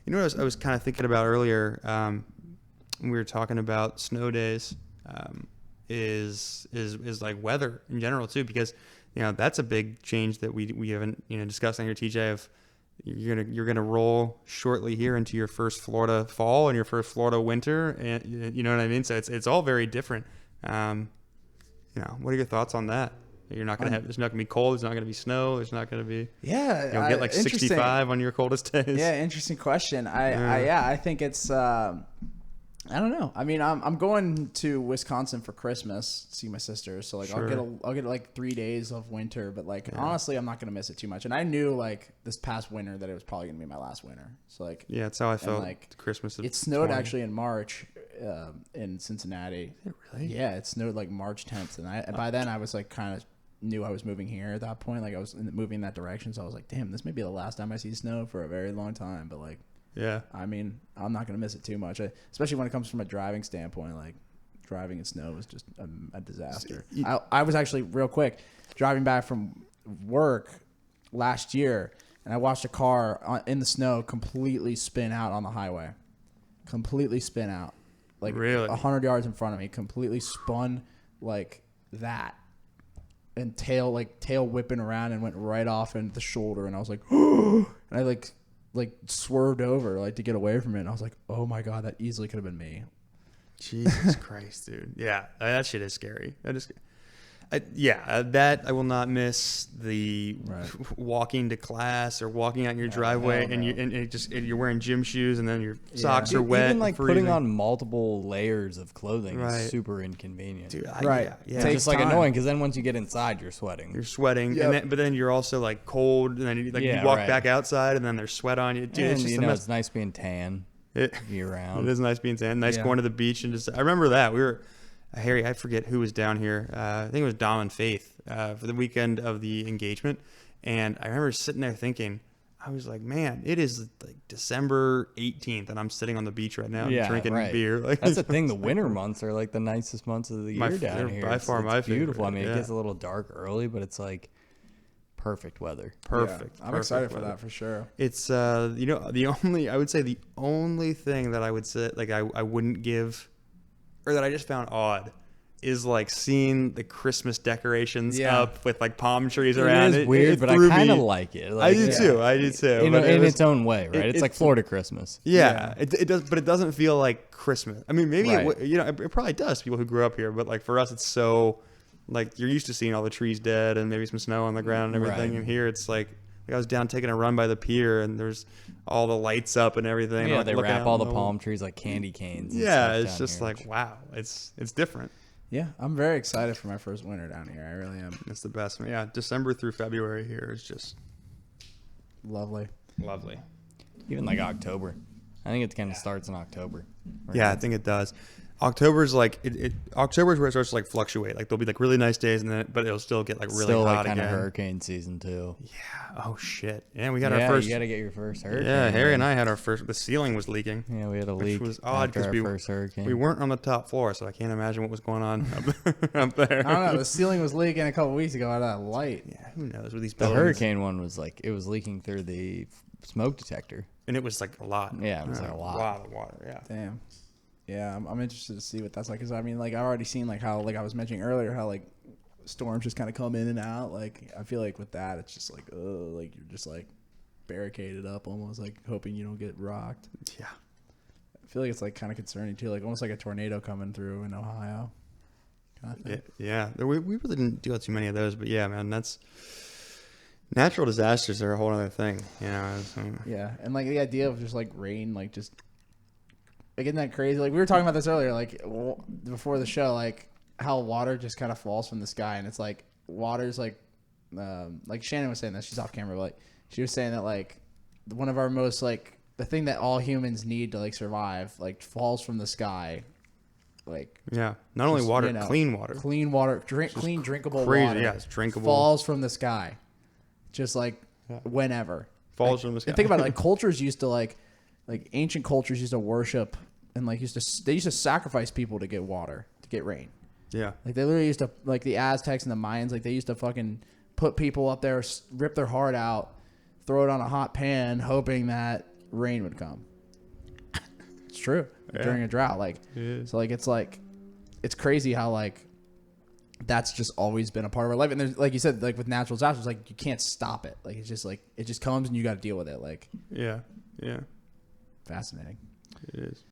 You know what I was kind of thinking about earlier, when we were talking about snow days, is like weather in general too, because that's a big change that we haven't discussed on here, TJ. Of you're gonna roll shortly here into your first Florida fall and your first Florida winter, and you know what I mean. So it's all very different. What are your thoughts on that? You're not gonna there's not gonna be cold. There's not gonna be snow. There's not gonna be you'll get like 65 on your coldest days. Yeah, interesting question. I think it's I don't know. I mean, I'm going to Wisconsin for Christmas to see my sister, so like sure. I'll get like 3 days of winter, but like honestly, I'm not gonna miss it too much. And I knew like this past winter that it was probably gonna be my last winter. So like that's how I felt. Like Christmas. It snowed actually in March in Cincinnati. Is it really? Yeah, it snowed like March 10th, and by then I was like kind of knew I was moving here at that point. Like I was moving in that direction, so I was like, damn, this may be the last time I see snow for a very long time. But like. Yeah. I mean, I'm not going to miss it too much, especially when it comes from a driving standpoint. Like, driving in snow is just a disaster. I was actually, real quick, driving back from work last year, and I watched a car in the snow completely spin out on the highway. Completely spin out. Like, really? 100 yards in front of me. Completely spun like that. And tail whipping around and went right off into the shoulder. And I was like, and I like swerved over like to get away from it, and I was like, oh my god, that easily could have been me. Jesus Christ, dude. Yeah, that shit is scary. That I will not miss the walking to class or walking out in your driveway and you're wearing gym shoes and then your socks are wet. Even like putting on multiple layers of clothing is super inconvenient. Dude, it's just like annoying because then once you get inside, you're sweating. But then you're also like cold, and then you walk back outside and then there's sweat on you. Dude, and it's just it's nice being tan year round. It is nice being tan. Nice going to the beach and just. I remember that we were. Harry, I forget who was down here. I think it was Dom and Faith for the weekend of the engagement. And I remember sitting there thinking, I was like, man, it is like December 18th, and I'm sitting on the beach right now drinking beer. Like, that's the thing. The winter months are like the nicest months of the year down here. By far my favorite. Beautiful. I mean, it gets a little dark early, but it's like perfect weather. Perfect. I'm excited for that for sure. It's I would say the only thing that I would say like I wouldn't give, or that I just found odd, is like seeing the Christmas decorations up with like palm trees around. It is weird, but I kind of like it. Like, I do too. In its own way, right? It's like Florida Christmas. Yeah, it does, but it doesn't feel like Christmas. I mean, maybe it probably does. People who grew up here, but like for us, it's so like you're used to seeing all the trees dead and maybe some snow on the ground and everything. And here it's like I was down taking a run by the pier and there's all the lights up and everything. Yeah, they wrap all the palm trees like candy canes. Yeah, it's just like wow, it's different. Yeah, I'm very excited for my first winter down here. I really am. It's the best. Yeah, December through February here is just lovely. Even like October. I think it kind of starts in October. Right? Yeah, I think it does. October's like October's where it starts to like fluctuate. Like there'll be like really nice days, but it'll still get like really hot again. Kind of hurricane season too. Yeah. Oh shit. Yeah, we got our first. You got to get your first hurricane. Yeah, Harry and I had our first. The ceiling was leaking. Yeah, we had a leak. Which was odd because we weren't on the top floor, so I can't imagine what was going on up there. I don't know. The ceiling was leaking a couple weeks ago out of that light. Yeah, who knows with these buildings. The hurricane one was like it was leaking through the smoke detector, and it was like a lot. Yeah, it was like a lot of water. Yeah. Damn. Yeah, I'm interested to see what that's like. Because, I mean, like, I've already seen, like, how, like I was mentioning earlier, how, like, storms just kind of come in and out. Like, I feel like with that, it's just like, like, you're just, like, barricaded up almost, like, hoping you don't get rocked. Yeah. I feel like it's, like, kind of concerning, too. Like, almost like a tornado coming through in Ohio. Kind of thing. Yeah. We really didn't deal with too many of those. But, yeah, man, that's... Natural disasters are a whole other thing, you know. Yeah, and, like, the idea of just, like, rain, like, just... Like, isn't that crazy? Like, we were talking about this earlier, like, before the show, like, how water just kind of falls from the sky. And it's, like, water's, like Shannon was saying that. She's off camera, but, like, she was saying that, like, one of our most, like, the thing that all humans need to, like, survive, like, falls from the sky. Like, yeah. Not only water, clean water. Clean water. Clean, drinkable crazy, water. Yeah, it's drinkable. Falls from the sky. Just, like, whenever. Falls from the sky. And think about it. Like, cultures used to, like ancient cultures used to worship and they used to sacrifice people to get water, to get rain. Yeah. Like they literally used to, like the Aztecs and the Mayans, like they used to fucking put people up there, rip their heart out, throw it on a hot pan, hoping that rain would come. It's true. Yeah. During a drought, like, It is. so like, it's crazy how like that's just always been a part of our life. And there's, like you said, like with natural disasters, like you can't stop it. Like it's just like it just comes and you got to deal with it. Like, Yeah. fascinating. It is.